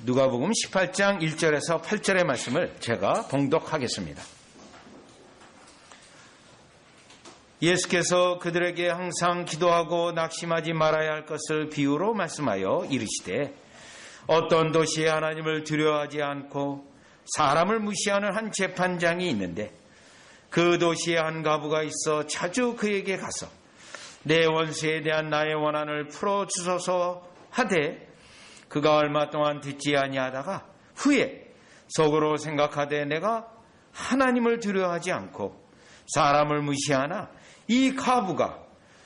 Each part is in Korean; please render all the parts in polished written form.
누가복음 18장 1절에서 8절의 말씀을 제가 봉독하겠습니다. 예수께서 그들에게 항상 기도하고 낙심하지 말아야 할 것을 비유로 말씀하여 이르시되 어떤 도시에 하나님을 두려워하지 않고 사람을 무시하는 한 재판장이 있는데 그 도시에 한 과부가 있어 자주 그에게 가서 내 원수에 대한 나의 원한을 풀어주소서 하되 그가 얼마 동안 듣지 아니하다가 후에 속으로 생각하되 내가 하나님을 두려워하지 않고 사람을 무시하나 이 과부가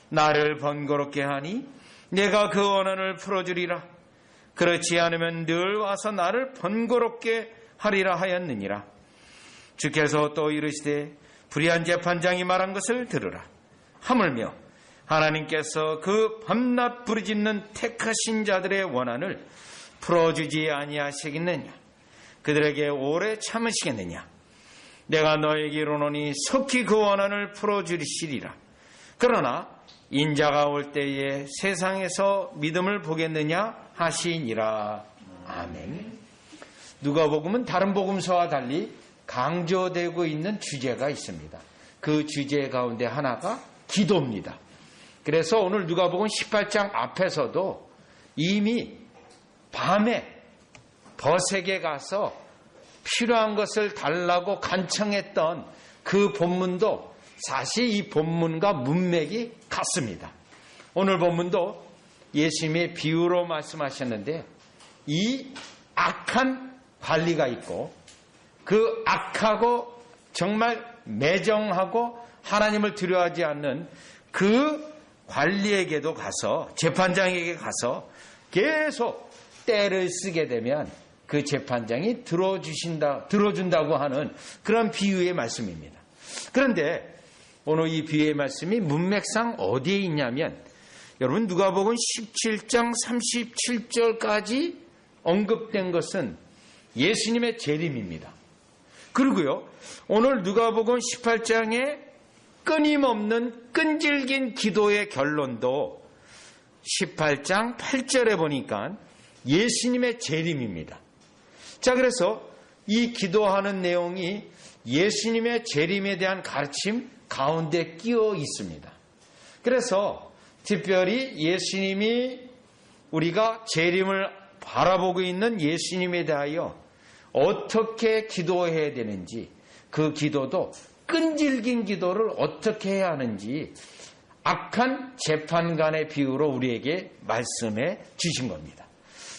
나를 번거롭게 하니 내가 그 원한을 풀어주리라. 그렇지 않으면 늘 와서 나를 번거롭게 하리라 하였느니라. 주께서 또 이르시되 불의한 재판장이 말한 것을 들으라. 하물며 하나님께서 그 밤낮 부르짖는 택하신 자들의 원한을 풀어주지 아니하시겠느냐. 그들에게 오래 참으시겠느냐. 내가 너에게 이르노니 속히 그 원한을 풀어주시리라. 그러나 인자가 올 때에 세상에서 믿음을 보겠느냐 하시니라. 아멘. 누가복음은 다른 복음서와 달리 강조되고 있는 주제가 있습니다. 그 주제 가운데 하나가 기도입니다. 그래서 오늘 누가복음 18장 앞에서도 이미 밤에 벗에게 가서 필요한 것을 달라고 간청했던 그 본문도 사실 이 본문과 문맥이 같습니다. 오늘 본문도 예수님의 비유로 말씀하셨는데 이 악한 관리가 있고 그 악하고 정말 매정하고 하나님을 두려워하지 않는 그 관리에게도 가서 재판장에게 가서 계속 때를 쓰게 되면 그 재판장이 들어준다고 하는 그런 비유의 말씀입니다. 그런데 오늘 이 비유의 말씀이 문맥상 어디에 있냐면 여러분 누가복음 17장 37절까지 언급된 것은 예수님의 재림입니다. 그리고요 오늘 누가복음 18장에 끊임없는 끈질긴 기도의 결론도 18장 8절에 보니까 예수님의 재림입니다. 자, 그래서 이 기도하는 내용이 예수님의 재림에 대한 가르침 가운데 끼어 있습니다. 그래서 특별히 예수님이 우리가 재림을 바라보고 있는 예수님에 대하여 어떻게 기도해야 되는지 그 기도도 끈질긴 기도를 어떻게 해야 하는지 악한 재판관의 비유로 우리에게 말씀해 주신 겁니다.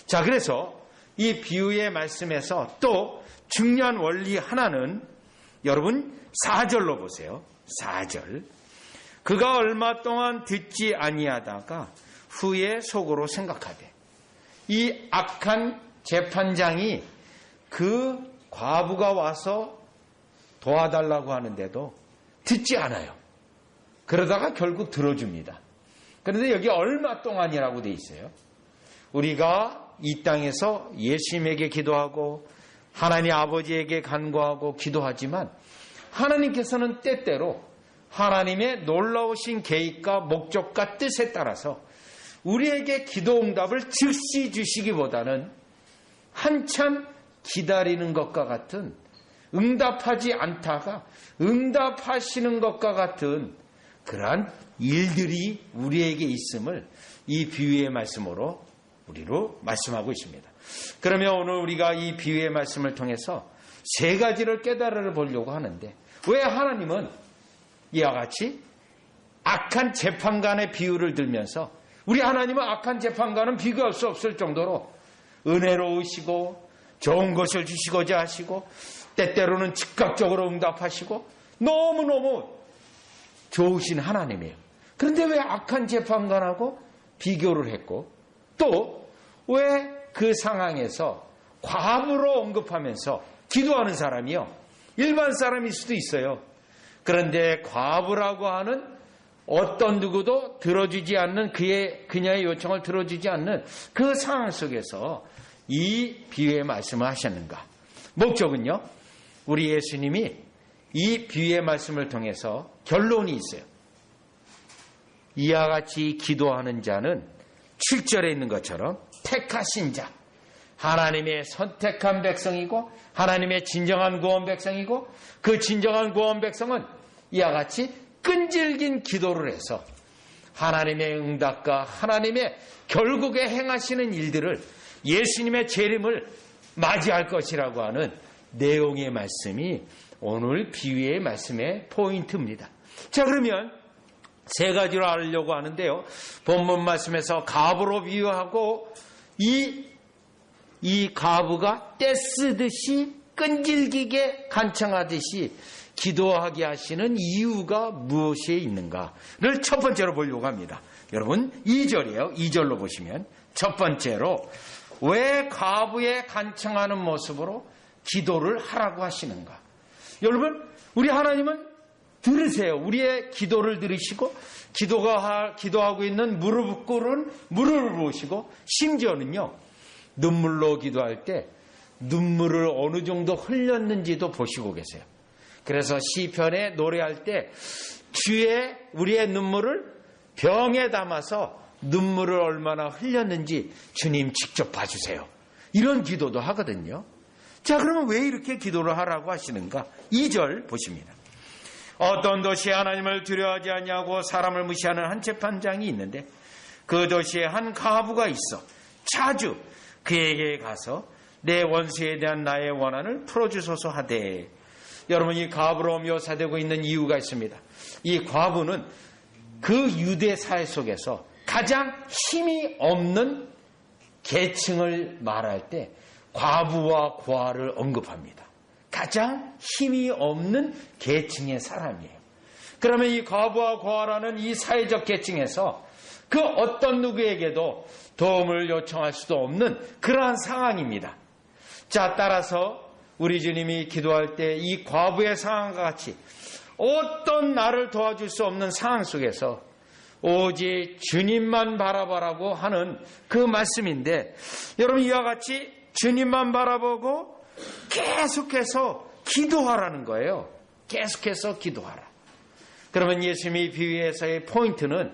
자, 그래서 이 비유의 말씀에서 또 중요한 원리 하나는 여러분 4절로 보세요. 4절. 그가 얼마 동안 듣지 아니하다가 후에 속으로 생각하되. 이 악한 재판장이 그 과부가 와서 도와달라고 하는데도 듣지 않아요. 그러다가 결국 들어줍니다. 그런데 여기 얼마 동안이라고 돼 있어요. 우리가 이 땅에서 예수님에게 기도하고 하나님 아버지에게 간구하고 기도하지만 하나님께서는 때때로 하나님의 놀라우신 계획과 목적과 뜻에 따라서 우리에게 기도 응답을 즉시 주시기보다는 한참 기다리는 것과 같은 응답하지 않다가 응답하시는 것과 같은 그러한 일들이 우리에게 있음을 이 비유의 말씀으로 우리로 말씀하고 있습니다. 그러면 오늘 우리가 이 비유의 말씀을 통해서 세 가지를 깨달아 보려고 하는데 왜 하나님은 이와 같이 악한 재판관의 비유를 들면서 우리 하나님은 악한 재판관은 비교할 수 없을 정도로 은혜로우시고 좋은 것을 주시고자 하시고 때때로는 즉각적으로 응답하시고 너무너무 좋으신 하나님이에요. 그런데 왜 악한 재판관하고 비교를 했고 또 왜 그 상황에서 과부로 언급하면서 기도하는 사람이요. 일반 사람일 수도 있어요. 그런데 과부라고 하는 어떤 누구도 들어주지 않는 그녀의 요청을 들어주지 않는 그 상황 속에서 이 비유의 말씀을 하셨는가? 목적은요. 우리 예수님이 이 비유의 말씀을 통해서 결론이 있어요. 이와 같이 기도하는 자는 7절에 있는 것처럼 택하신 자, 하나님의 선택한 백성이고 하나님의 진정한 구원 백성이고 그 진정한 구원 백성은 이와 같이 끈질긴 기도를 해서 하나님의 응답과 하나님의 결국에 행하시는 일들을 예수님의 재림을 맞이할 것이라고 하는 내용의 말씀이 오늘 비유의 말씀의 포인트입니다. 자, 그러면 세 가지로 알려고 하는데요. 본문 말씀에서 갑으로 비유하고 이 가부가 떼쓰듯이 끈질기게 간청하듯이 기도하게 하시는 이유가 무엇에 있는가를 첫 번째로 보려고 합니다. 여러분 2절이에요. 2절로 보시면 첫 번째로 왜 가부의 간청하는 모습으로 기도를 하라고 하시는가. 여러분 우리 하나님은 들으세요. 우리의 기도를 들으시고 기도하고 있는 무릎 꿇은 무릎을 보시고 심지어는요 눈물로 기도할 때 눈물을 어느 정도 흘렸는지도 보시고 계세요. 그래서 시편에 노래할 때 주의 우리의 눈물을 병에 담아서 눈물을 얼마나 흘렸는지 주님 직접 봐주세요. 이런 기도도 하거든요. 자, 그러면 왜 이렇게 기도를 하라고 하시는가? 2절 보십니다. 어떤 도시에 하나님을 두려워하지 않냐고 사람을 무시하는 한 재판장이 있는데 그 도시에 한 가부가 있어 자주 그에게 가서 내 원수에 대한 나의 원한을 풀어주소서 하되. 여러분 이 가부로 묘사되고 있는 이유가 있습니다. 이 과부는 그 유대 사회 속에서 가장 힘이 없는 계층을 말할 때 과부와 고아를 언급합니다. 가장 힘이 없는 계층의 사람이에요. 그러면 이 과부와 고아라는 이 사회적 계층에서 그 어떤 누구에게도 도움을 요청할 수도 없는 그러한 상황입니다. 자, 따라서 우리 주님이 기도할 때 이 과부의 상황과 같이 어떤 나를 도와줄 수 없는 상황 속에서 오직 주님만 바라보라고 하는 그 말씀인데, 여러분 이와 같이 주님만 바라보고 계속해서 기도하라는 거예요. 계속해서 기도하라. 그러면 예수님이 비유에서의 포인트는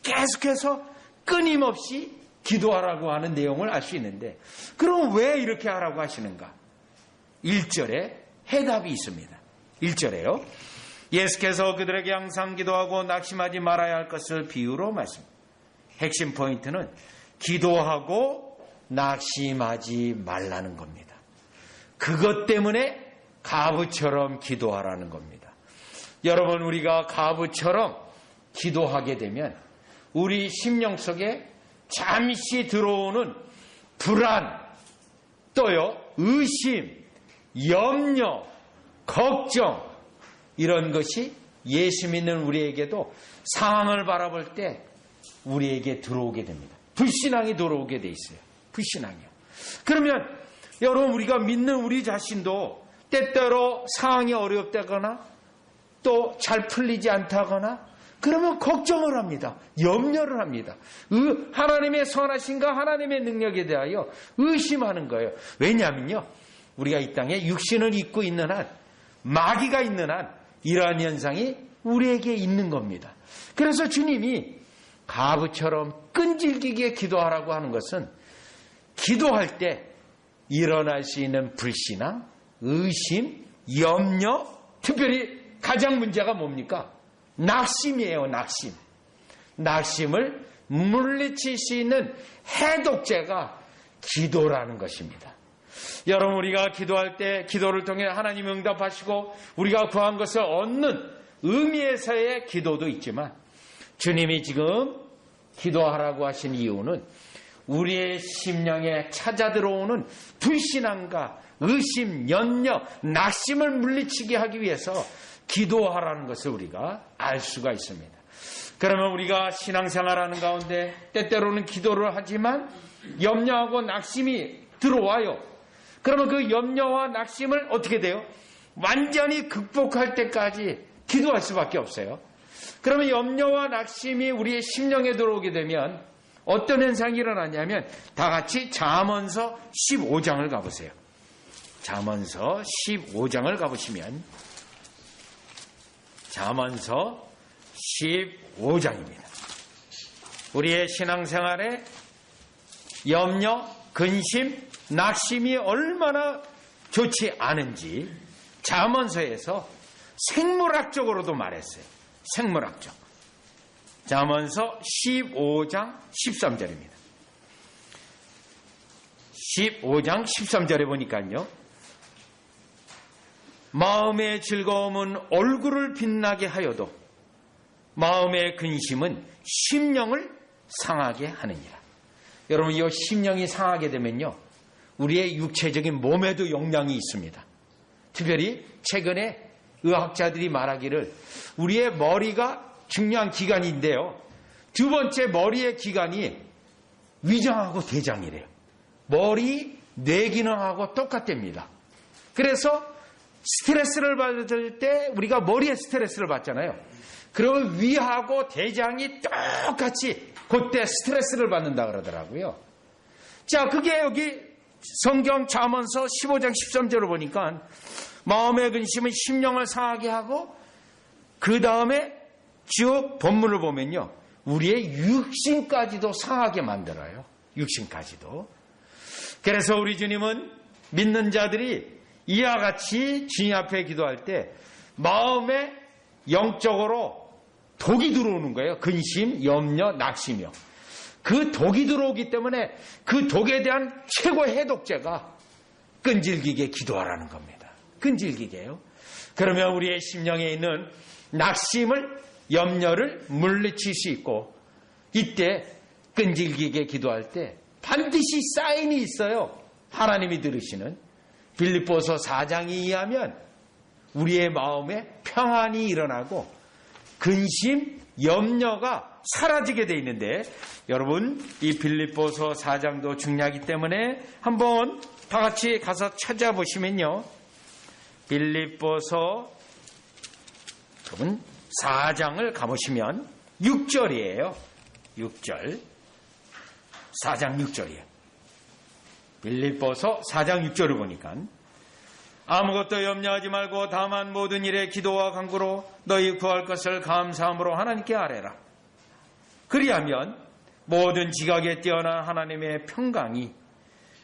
계속해서 끊임없이 기도하라고 하는 내용을 알 수 있는데, 그럼 왜 이렇게 하라고 하시는가? 1절에 해답이 있습니다. 1절에요. 예수께서 그들에게 항상 기도하고 낙심하지 말아야 할 것을 비유로 말씀. 핵심 포인트는 기도하고 낙심하지 말라는 겁니다. 그것 때문에 가부처럼 기도하라는 겁니다. 여러분 우리가 가부처럼 기도하게 되면 우리 심령 속에 잠시 들어오는 불안, 또요 의심, 염려, 걱정, 이런 것이 예수 믿는 우리에게도 상황을 바라볼 때 우리에게 들어오게 됩니다. 불신앙이 들어오게 돼 있어요. 불신앙이요. 그러면 여러분 우리가 믿는 우리 자신도 때때로 상황이 어렵다거나 또 잘 풀리지 않다거나 그러면 걱정을 합니다. 염려를 합니다. 하나님의 선하신가 하나님의 능력에 대하여 의심하는 거예요. 왜냐하면요 우리가 이 땅에 육신을 입고 있는 한, 마귀가 있는 한 이러한 현상이 우리에게 있는 겁니다. 그래서 주님이 가부처럼 끈질기게 기도하라고 하는 것은 기도할 때 일어날 수 있는 불신앙, 의심, 염려, 특별히 가장 문제가 뭡니까? 낙심이에요. 낙심. 낙심을 물리칠 수 있는 해독제가 기도라는 것입니다. 여러분 우리가 기도할 때 기도를 통해 하나님 응답하시고 우리가 구한 것을 얻는 의미에서의 기도도 있지만, 주님이 지금 기도하라고 하신 이유는 우리의 심령에 찾아 들어오는 불신앙과 의심, 염려, 낙심을 물리치게 하기 위해서 기도하라는 것을 우리가 알 수가 있습니다. 그러면 우리가 신앙생활하는 가운데 때때로는 기도를 하지만 염려하고 낙심이 들어와요. 그러면 그 염려와 낙심을 어떻게 돼요? 완전히 극복할 때까지 기도할 수밖에 없어요. 그러면 염려와 낙심이 우리의 심령에 들어오게 되면 어떤 현상이 일어나냐면, 다 같이 잠언서 15장을 가보세요. 잠언서 15장을 가보시면 잠언서 15장입니다. 우리의 신앙생활에 염려, 근심, 낙심이 얼마나 좋지 않은지 잠언서에서 생물학적으로도 말했어요. 생물학적. 잠언서 15장 13절입니다. 15장 13절에 보니까요. 마음의 즐거움은 얼굴을 빛나게 하여도 마음의 근심은 심령을 상하게 하느니라. 여러분, 이 심령이 상하게 되면요, 우리의 육체적인 몸에도 영향이 있습니다. 특별히 최근에 의학자들이 말하기를 우리의 머리가 중요한 기관인데요, 두 번째 머리의 기관이 위장하고 대장이래요. 머리 뇌 기능하고 똑같답니다. 그래서 스트레스를 받을 때 우리가 머리에 스트레스를 받잖아요. 그러면 위하고 대장이 똑같이 그때 스트레스를 받는다 그러더라고요. 자, 그게 여기 성경 잠언서 15장 13절을 보니까 마음의 근심은 심령을 상하게 하고, 그 다음에 쭉 본문을 보면요, 우리의 육신까지도 상하게 만들어요. 육신까지도. 그래서 우리 주님은 믿는 자들이 이와 같이 주님 앞에 기도할 때 마음에 영적으로 독이 들어오는 거예요. 근심, 염려, 낙심이요. 그 독이 들어오기 때문에 그 독에 대한 최고의 해독제가 끈질기게 기도하라는 겁니다. 끈질기게요. 그러면 우리의 심령에 있는 낙심을, 염려를 물리칠 수 있고, 이때 끈질기게 기도할 때 반드시 사인이 있어요. 하나님이 들으시는. 빌립보서 4장에 의하면 우리의 마음에 평안이 일어나고 근심, 염려가 사라지게 돼 있는데, 여러분, 이 빌립보서 4장도 중요하기 때문에 한번 다 같이 가서 찾아보시면요, 빌립보서 4장을 가보시면 6절이에요. 6절. 4장 6절이에요. 빌립보서 4장 6절을 보니까 아무것도 염려하지 말고 다만 모든 일에 기도와 간구로 너희 구할 것을 감사함으로 하나님께 아뢰라. 그리하면 모든 지각에 뛰어난 하나님의 평강이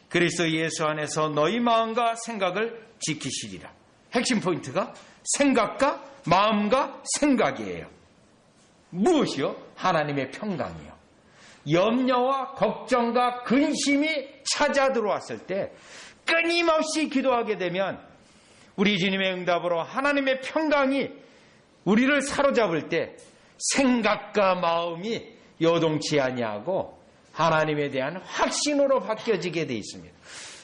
그리스도 예수 안에서 너희 마음과 생각을 지키시리라. 핵심 포인트가 생각과 마음과 생각이에요. 무엇이요? 하나님의 평강이요. 염려와 걱정과 근심이 찾아 들어왔을 때 끊임없이 기도하게 되면 우리 주님의 응답으로 하나님의 평강이 우리를 사로잡을 때 생각과 마음이 요동치 아니하고 하나님에 대한 확신으로 바뀌어지게 되어 있습니다.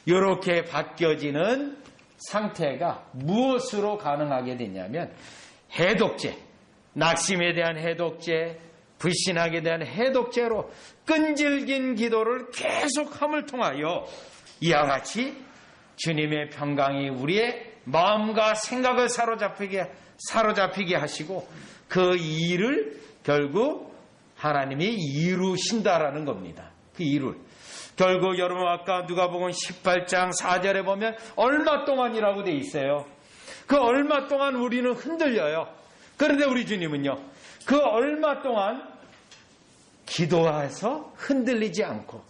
이렇게 바뀌어지는 상태가 무엇으로 가능하게 되냐면 해독제, 낙심에 대한 해독제, 불신하게 대한 해독제로 끈질긴 기도를 계속함을 통하여 이와 같이 주님의 평강이 우리의 마음과 생각을 사로잡히게 하시고 그 일을 결국 하나님이 이루신다라는 겁니다. 그 일을. 결국 여러분 아까 누가복음 18장 4절에 보면 얼마 동안이라고 돼 있어요. 그 얼마 동안 우리는 흔들려요. 그런데 우리 주님은요, 그 얼마 동안 기도해서 흔들리지 않고,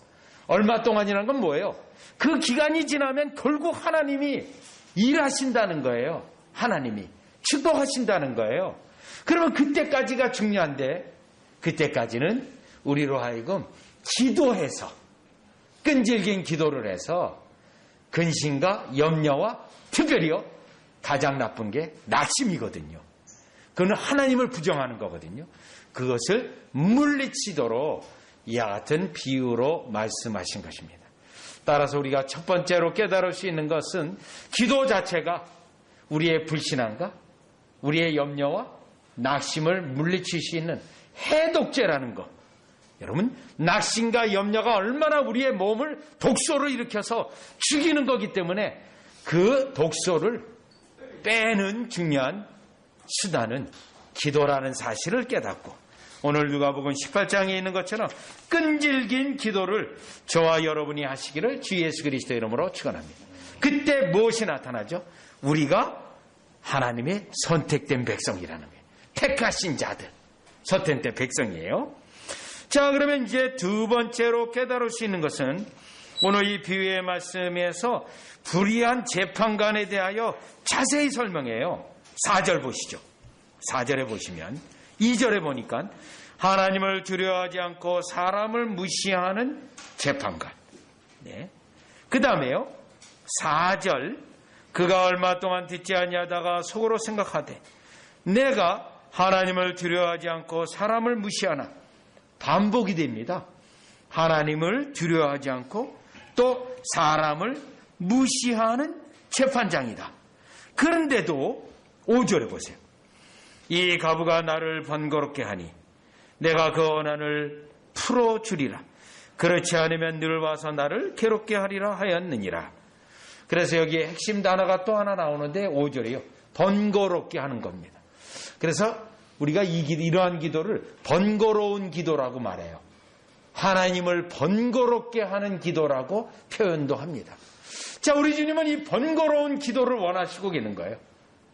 얼마 동안이라는 건 뭐예요? 그 기간이 지나면 결국 하나님이 일하신다는 거예요. 하나님이 축복하신다는 거예요. 그러면 그때까지가 중요한데, 그때까지는 우리로 하여금 기도해서, 끈질긴 기도를 해서 근심과 염려와 특별히요, 가장 나쁜 게 낙심이거든요. 그건 하나님을 부정하는 거거든요. 그것을 물리치도록 이와 같은 비유로 말씀하신 것입니다. 따라서 우리가 첫 번째로 깨달을 수 있는 것은 기도 자체가 우리의 불신함과 우리의 염려와 낙심을 물리칠 수 있는 해독제라는 것. 여러분, 낙심과 염려가 얼마나 우리의 몸을 독소를 일으켜서 죽이는 거기 때문에 그 독소를 빼는 중요한 수단은 기도라는 사실을 깨닫고, 오늘 누가복음 18장에 있는 것처럼 끈질긴 기도를 저와 여러분이 하시기를 주 예수 그리스도 이름으로 축원합니다. 그때 무엇이 나타나죠? 우리가 하나님의 선택된 백성이라는 거예요. 택하신 자들, 선택된 백성이에요. 자, 그러면 이제 두 번째로 깨달을 수 있는 것은 오늘 이 비유의 말씀에서 불의한 재판관에 대하여 자세히 설명해요. 4절 보시죠. 4절에 보시면 2절에 보니까 하나님을 두려워하지 않고 사람을 무시하는 재판관. 네. 그 다음에요. 4절 그가 얼마 동안 듣지 아니하다가 속으로 생각하되 내가 하나님을 두려워하지 않고 사람을 무시하나. 반복이 됩니다. 하나님을 두려워하지 않고 또 사람을 무시하는 재판장이다. 그런데도 5절에 보세요. 이 가부가 나를 번거롭게 하니 내가 그 원한을 풀어주리라. 그렇지 않으면 늘 와서 나를 괴롭게 하리라 하였느니라. 그래서 여기에 핵심 단어가 또 하나 나오는데 5절이에요. 번거롭게 하는 겁니다. 그래서 우리가 이러한 기도를 번거로운 기도라고 말해요. 하나님을 번거롭게 하는 기도라고 표현도 합니다. 자, 우리 주님은 이 번거로운 기도를 원하시고 계는 거예요.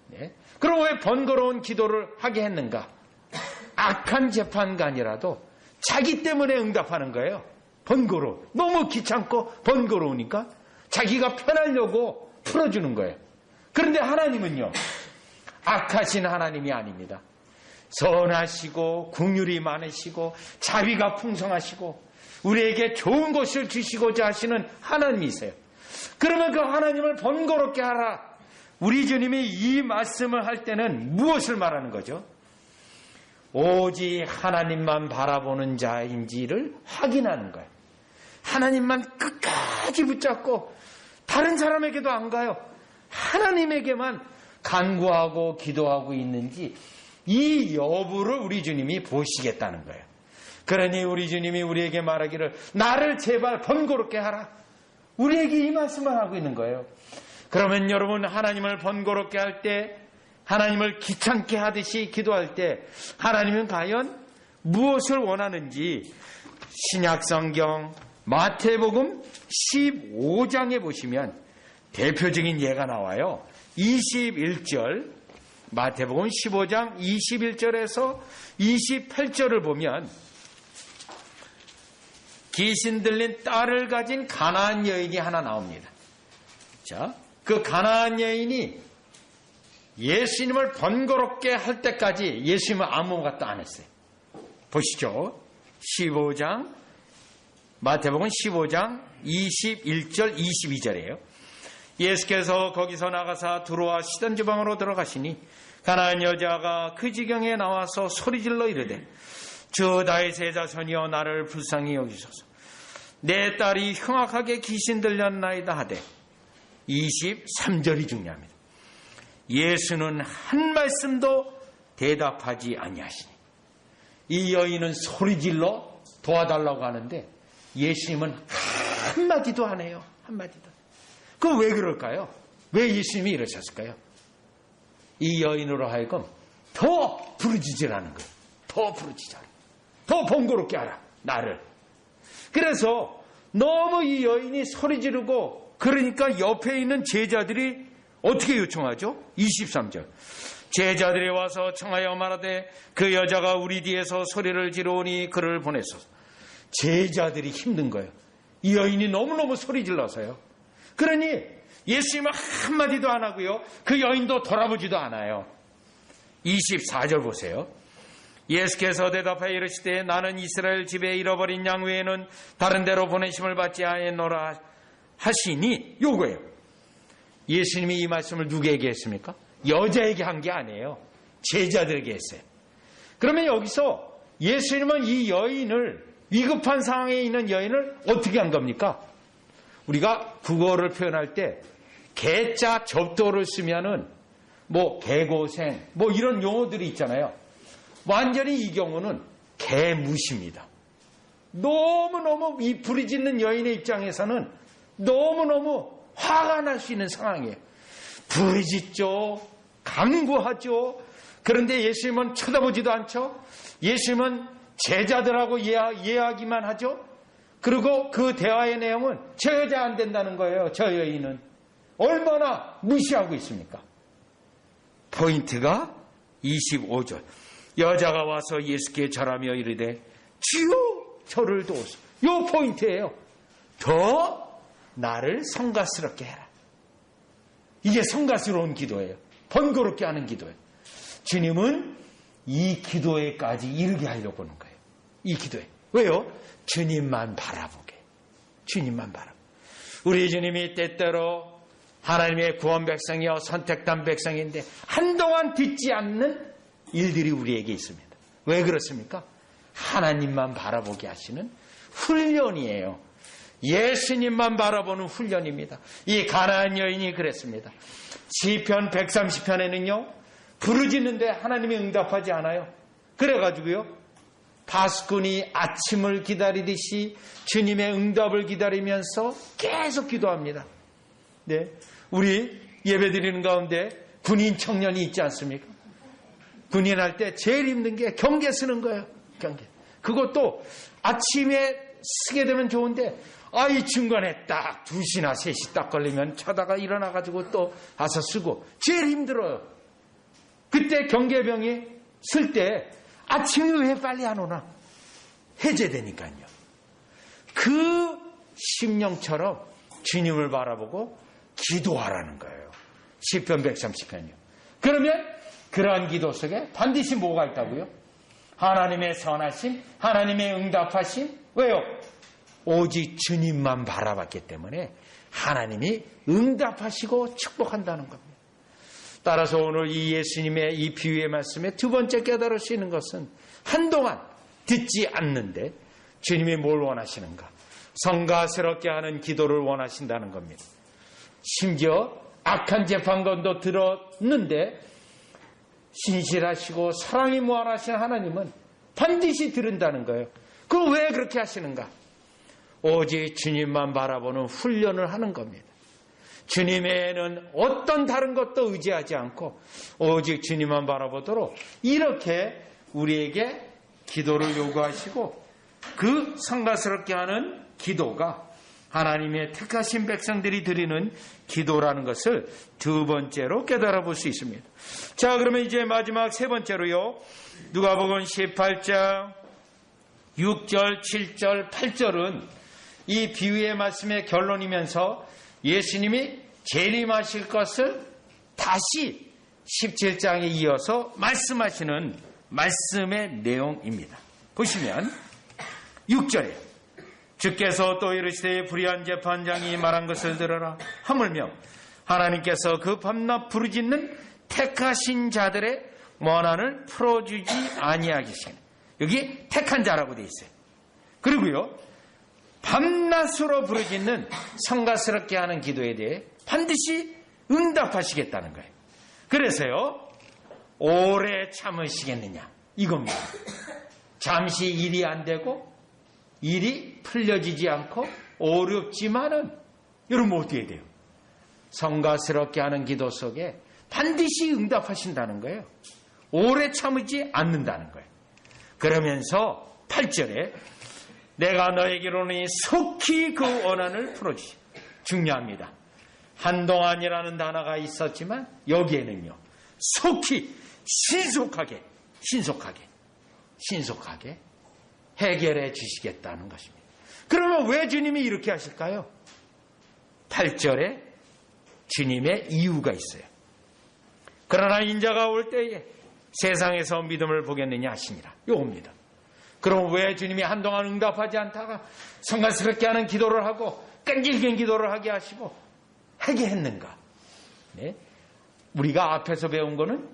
네. 그럼 왜 번거로운 기도를 하게 했는가? 악한 재판관이라도 자기 때문에 응답하는 거예요. 번거로워. 너무 귀찮고 번거로우니까 자기가 편하려고 풀어주는 거예요. 그런데 하나님은요, 악하신 하나님이 아닙니다. 선하시고 긍휼이 많으시고 자비가 풍성하시고 우리에게 좋은 것을 주시고자 하시는 하나님이세요. 그러면 그 하나님을 번거롭게 하라. 우리 주님이 이 말씀을 할 때는 무엇을 말하는 거죠? 오직 하나님만 바라보는 자인지를 확인하는 거예요. 하나님만 끝까지 붙잡고 다른 사람에게도 안 가요. 하나님에게만 간구하고 기도하고 있는지 이 여부를 우리 주님이 보시겠다는 거예요. 그러니 우리 주님이 우리에게 말하기를 나를 제발 번거롭게 하라. 우리에게 이 말씀을 하고 있는 거예요. 그러면 여러분 하나님을 번거롭게 할 때, 하나님을 귀찮게 하듯이 기도할 때 하나님은 과연 무엇을 원하는지 신약성경 마태복음 15장에 보시면 대표적인 예가 나와요. 21절 마태복음 15장 21절에서 28절을 보면 귀신 들린 딸을 가진 가나안 여인이 하나 나옵니다. 자, 그 가나안 여인이 예수님을 번거롭게 할 때까지 예수님은 아무것도 안 했어요. 보시죠. 15장 마태복음 15장 21절 22절이에요. 예수께서 거기서 나가사 두로와 시돈 지방으로 들어가시니 가나안 여자가 그 지경에 나와서 소리질러 이르되 주 다윗의 자손이여 나를 불쌍히 여기소서. 내 딸이 흉악하게 귀신 들렸나이다 하되 23절이 중요합니다. 예수는 한 말씀도 대답하지 아니하시니 이 여인은 소리질러 도와달라고 하는데 예수님은 한마디도 안 해요. 한마디도. 그럼 왜 그럴까요? 왜 예수님이 이러셨을까요? 이 여인으로 하여금 더 부르짖으라는 거예요. 더 부르짖어라. 더 번거롭게 하라. 나를. 그래서 너무 이 여인이 소리 지르고 그러니까 옆에 있는 제자들이 어떻게 요청하죠? 23절. 제자들이 와서 청하여 말하되 그 여자가 우리 뒤에서 소리를 지르오니 그를 보내소서. 제자들이 힘든 거예요. 이 여인이 너무너무 소리 질러서요. 그러니 예수님은 한마디도 안 하고요. 그 여인도 돌아보지도 않아요. 24절 보세요. 예수께서 대답하여 이르시되 나는 이스라엘 집에 잃어버린 양 외에는 다른 데로 보내심을 받지 아니하노라 하시니 요거예요. 예수님이 이 말씀을 누구에게 했습니까? 여자에게 한 게 아니에요. 제자들에게 했어요. 그러면 여기서 예수님은 이 여인을, 위급한 상황에 있는 여인을 어떻게 한 겁니까? 우리가 국어를 표현할 때 개자 접도를 쓰면은 뭐 개고생 뭐 이런 용어들이 있잖아요. 완전히 이 경우는 개무시입니다. 너무너무 이 부르짖는 여인의 입장에서는 너무너무 화가 날 수 있는 상황이에요. 부르짖죠. 간구하죠. 그런데 예수님은 쳐다보지도 않죠. 예수님은 제자들하고 이야기만 하죠. 그리고 그 대화의 내용은 저 여자 안 된다는 거예요. 저 여인은. 얼마나 무시하고 있습니까? 포인트가 25절. 여자가 와서 예수께 절하며 이르되 주여 저를 도우소서. 요 포인트예요. 더 나를 성가스럽게 해라. 이게 성가스러운 기도예요. 번거롭게 하는 기도예요. 주님은 이 기도에까지 이르게 하려고 하는 거예요. 이 기도에. 왜요? 주님만 바라보게. 주님만 바라보게. 우리 주님이 때때로 하나님의 구원 백성이여 선택된 백성인데 한동안 듣지 않는 일들이 우리에게 있습니다. 왜 그렇습니까? 하나님만 바라보게 하시는 훈련이에요. 예수님만 바라보는 훈련입니다. 이 가나안 여인이 그랬습니다. 시편 130편에는요. 부르짖는데 하나님이 응답하지 않아요. 그래가지고요. 파수꾼이 아침을 기다리듯이 주님의 응답을 기다리면서 계속 기도합니다. 네, 우리 예배드리는 가운데 군인 청년이 있지 않습니까? 군인할 때 제일 힘든 게 경계 쓰는 거예요. 경계. 그것도 아침에 쓰게 되면 좋은데 이 중간에 딱 2시나 3시 딱 걸리면 자다가 일어나가지고 또 와서 쓰고 제일 힘들어요. 그때 경계병이 쓸 때 아침에 왜 빨리 안 오나? 해제되니까요. 그 심령처럼 주님을 바라보고 기도하라는 거예요. 시편 130편이요. 그러면 그러한 기도 속에 반드시 뭐가 있다고요? 하나님의 선하심, 하나님의 응답하심. 왜요? 오직 주님만 바라봤기 때문에 하나님이 응답하시고 축복한다는 겁니다. 따라서 오늘 이 예수님의 이 비유의 말씀에 두 번째 깨달을 수 있는 것은 한동안 듣지 않는데 주님이 뭘 원하시는가? 성가스럽게 하는 기도를 원하신다는 겁니다. 심지어 악한 재판관도 들었는데 신실하시고 사랑이 무한하신 하나님은 반드시 들은다는 거예요. 그럼 왜 그렇게 하시는가? 오직 주님만 바라보는 훈련을 하는 겁니다. 주님에는 어떤 다른 것도 의지하지 않고 오직 주님만 바라보도록 이렇게 우리에게 기도를 요구하시고 그 성가스럽게 하는 기도가 하나님의 택하신 백성들이 드리는 기도라는 것을 두 번째로 깨달아 볼 수 있습니다. 자, 그러면 이제 마지막 세 번째로요. 누가복음 18장 6절, 7절, 8절은 이 비유의 말씀의 결론이면서 예수님이 재림하실 것을 다시 17장에 이어서 말씀하시는 말씀의 내용입니다. 보시면 6절에 주께서 또 이르시되 불의한 재판장이 말한 것을 들어라. 하물며 하나님께서 그 밤낮 부르짖는 택하신 자들의 원한을 풀어주지 아니하시네. 여기 택한 자라고 되어 있어요. 그리고요. 밤낮으로 부르짖는 성가스럽게 하는 기도에 대해 반드시 응답하시겠다는 거예요. 그래서요. 오래 참으시겠느냐 이겁니다. 잠시 일이 안 되고 일이 풀려지지 않고 어렵지만은 여러분 어떻게 돼요? 성가스럽게 하는 기도 속에 반드시 응답하신다는 거예요. 오래 참지 않는다는 거예요. 그러면서 8절에 내가 너에게로는 속히 그 원한을 풀어주시. 중요합니다. 한동안이라는 단어가 있었지만 여기에는요. 속히 신속하게 해결해 주시겠다는 것입니다. 그러면 왜 주님이 이렇게 하실까요? 8절에 주님의 이유가 있어요. 그러나 인자가 올 때에 세상에서 믿음을 보겠느냐 하시니라. 요겁니다. 그럼 왜 주님이 한동안 응답하지 않다가 성가스럽게 하는 기도를 하고 끈질긴 기도를 하게 하시고 하게 했는가? 네? 우리가 앞에서 배운 거는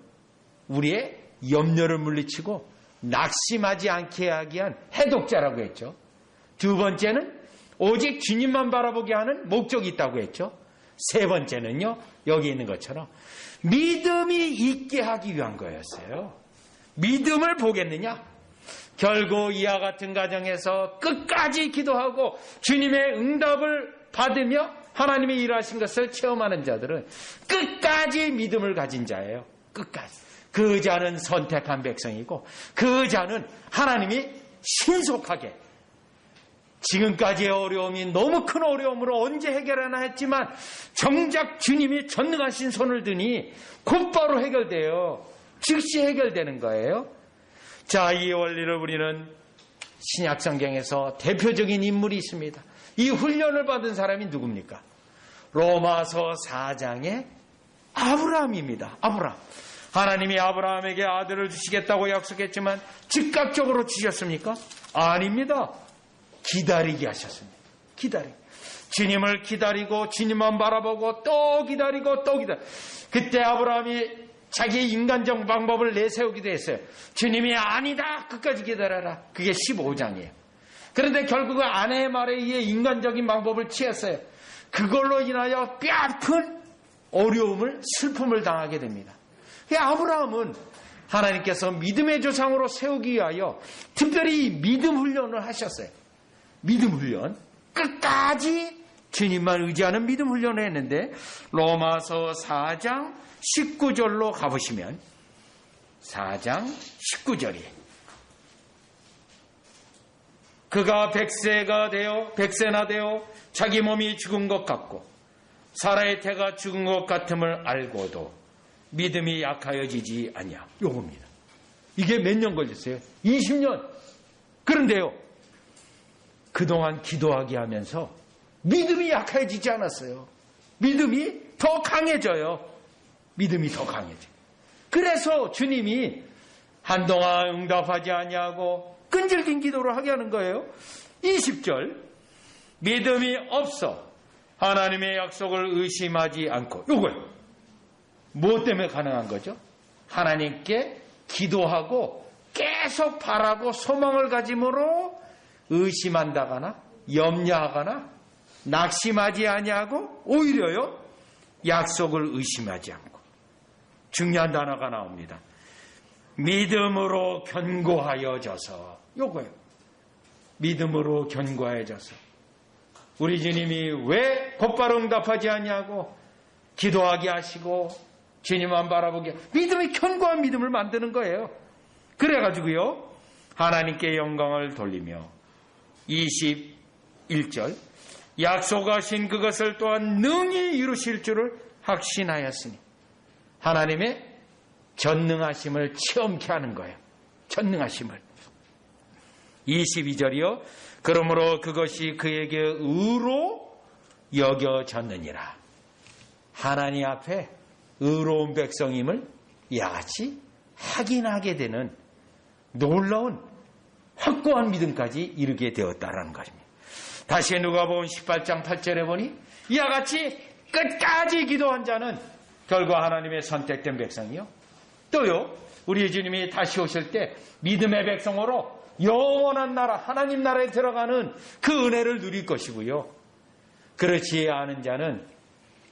우리의 염려를 물리치고 낙심하지 않게 하기 위한 해독자라고 했죠. 두 번째는 오직 주님만 바라보게 하는 목적이 있다고 했죠. 세 번째는요. 여기 있는 것처럼 믿음이 있게 하기 위한 거였어요. 믿음을 보겠느냐? 결국 이와 같은 가정에서 끝까지 기도하고 주님의 응답을 받으며 하나님의 일하신 것을 체험하는 자들은 끝까지 믿음을 가진 자예요. 끝까지. 그 자는 선택한 백성이고 그 자는 하나님이 신속하게 지금까지의 어려움이 너무 큰 어려움으로 언제 해결하나 했지만 정작 주님이 전능하신 손을 드니 곧바로 해결돼요. 즉시 해결되는 거예요. 자, 이 원리를 우리는 신약 성경에서 대표적인 인물이 있습니다. 이 훈련을 받은 사람이 누굽니까? 로마서 4장의 아브라함입니다. 아브라함. 하나님이 아브라함에게 아들을 주시겠다고 약속했지만 즉각적으로 주셨습니까? 아닙니다. 기다리게 하셨습니다. 주님을 기다리고 주님만 바라보고 또 기다리고 또 기다리고, 그때 아브라함이 자기의 인간적 방법을 내세우기도 했어요. 주님이 아니다, 끝까지 기다려라. 그게 15장이에요. 그런데 결국은 아내의 말에 의해 인간적인 방법을 취했어요. 그걸로 인하여 뼈아픈 어려움을, 슬픔을 당하게 됩니다. 아브라함은 하나님께서 믿음의 조상으로 세우기 위하여 특별히 믿음 훈련을 하셨어요. 믿음 훈련. 끝까지 주님만 의지하는 믿음 훈련을 했는데, 로마서 4장 19절로 가보시면, 4장 19절이에요. 그가 백세나 되어 자기 몸이 죽은 것 같고 사라의 태가 죽은 것 같음을 알고도 믿음이 약하여지지 않냐. 요겁니다. 이게 몇 년 걸렸어요? 20년. 그런데요, 그동안 기도하게 하면서 믿음이 약해지지 않았어요. 믿음이 더 강해져요. 믿음이 더 강해져요. 그래서 주님이 한동안 응답하지 아니하고 끈질긴 기도를 하게 하는 거예요. 20절, 믿음이 없어 하나님의 약속을 의심하지 않고. 요거요. 무엇 때문에 가능한 거죠? 하나님께 기도하고 계속 바라고 소망을 가짐으로 의심한다거나 염려하거나 낙심하지 아니하고, 오히려요, 약속을 의심하지 않고. 중요한 단어가 나옵니다. 믿음으로 견고하여져서. 요거예요. 믿음으로 견고해져서. 우리 주님이 왜 곧바로 응답하지 않냐고 기도하게 하시고 주님만 바라보게, 믿음이 견고한 믿음을 만드는 거예요. 그래가지고요, 하나님께 영광을 돌리며 21절, 약속하신 그것을 또한 능히 이루실 줄을 확신하였으니. 하나님의 전능하심을 체험케 하는 거예요. 전능하심을. 22절이요. 그러므로 그것이 그에게 의로 여겨졌느니라. 하나님 앞에 의로운 백성임을 야같이 확인하게 되는 놀라운 확고한 믿음까지 이르게 되었다라는 것입니다. 다시 누가복음 18장 8절에 보니 이와 같이 끝까지 기도한 자는 결국 하나님의 선택된 백성이요. 또요, 우리 주님이 다시 오실 때 믿음의 백성으로 영원한 나라, 하나님 나라에 들어가는 그 은혜를 누릴 것이고요. 그렇지 않은 자는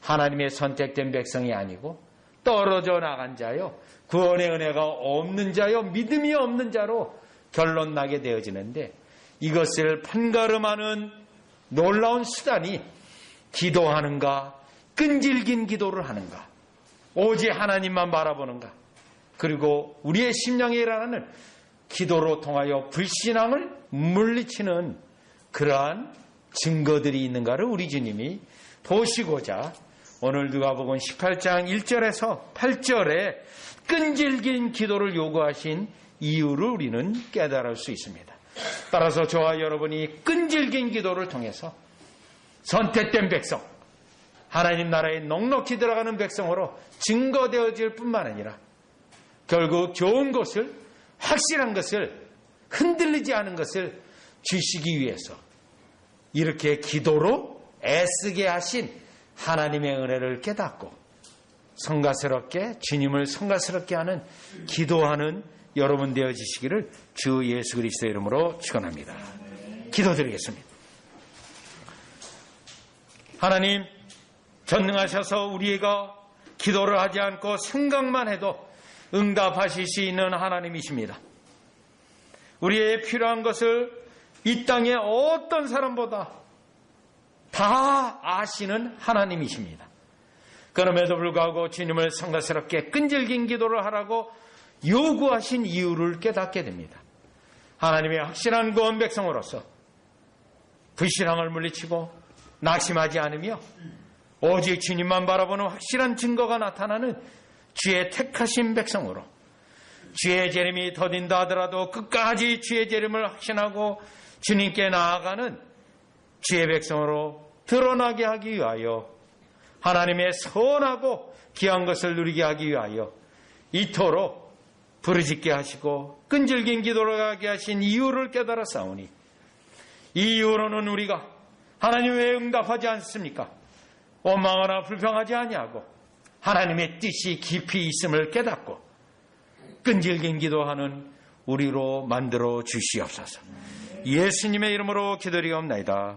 하나님의 선택된 백성이 아니고 떨어져 나간 자요, 구원의 은혜가 없는 자요, 믿음이 없는 자로 결론 나게 되어지는데, 이것을 판가름하는 놀라운 수단이 기도하는가, 끈질긴 기도를 하는가, 오직 하나님만 바라보는가, 그리고 우리의 심령에 일어나는 기도로 통하여 불신앙을 물리치는 그러한 증거들이 있는가를 우리 주님이 보시고자 오늘 누가복음 18장 1절에서 8절에 끈질긴 기도를 요구하신 이유를 우리는 깨달을 수 있습니다. 따라서 저와 여러분이 끈질긴 기도를 통해서 선택된 백성, 하나님 나라에 넉넉히 들어가는 백성으로 증거되어질 뿐만 아니라 결국 좋은 것을, 확실한 것을, 흔들리지 않은 것을 주시기 위해서 이렇게 기도로 애쓰게 하신 하나님의 은혜를 깨닫고 성가스럽게, 주님을 성가스럽게 하는 기도하는 여러분 되어지시기를 주 예수 그리스도의 이름으로 축원합니다. 기도드리겠습니다. 하나님, 전능하셔서 우리가 기도를 하지 않고 생각만 해도 응답하실 수 있는 하나님이십니다. 우리의 필요한 것을 이 땅의 어떤 사람보다 다 아시는 하나님이십니다. 그럼에도 불구하고 주님을 성가스럽게 끈질긴 기도를 하라고 요구하신 이유를 깨닫게 됩니다. 하나님의 확실한 구원 백성으로서 불신앙을 물리치고 낙심하지 않으며 오직 주님만 바라보는 확실한 증거가 나타나는 주의 택하신 백성으로, 주의 재림이 더딘다 하더라도 끝까지 주의 재림을 확신하고 주님께 나아가는 주의 백성으로 드러나게 하기 위하여 하나님의 선하고 귀한 것을 누리게 하기 위하여 이토록 부르짖게 하시고 끈질긴 기도를 하게 하신 이유를 깨달아 싸우니 이 이유로는 우리가 하나님 왜 응답하지 않습니까? 원망하나 불평하지 아니하고 하나님의 뜻이 깊이 있음을 깨닫고 끈질긴 기도하는 우리로 만들어 주시옵소서. 예수님의 이름으로 기도리옵나이다.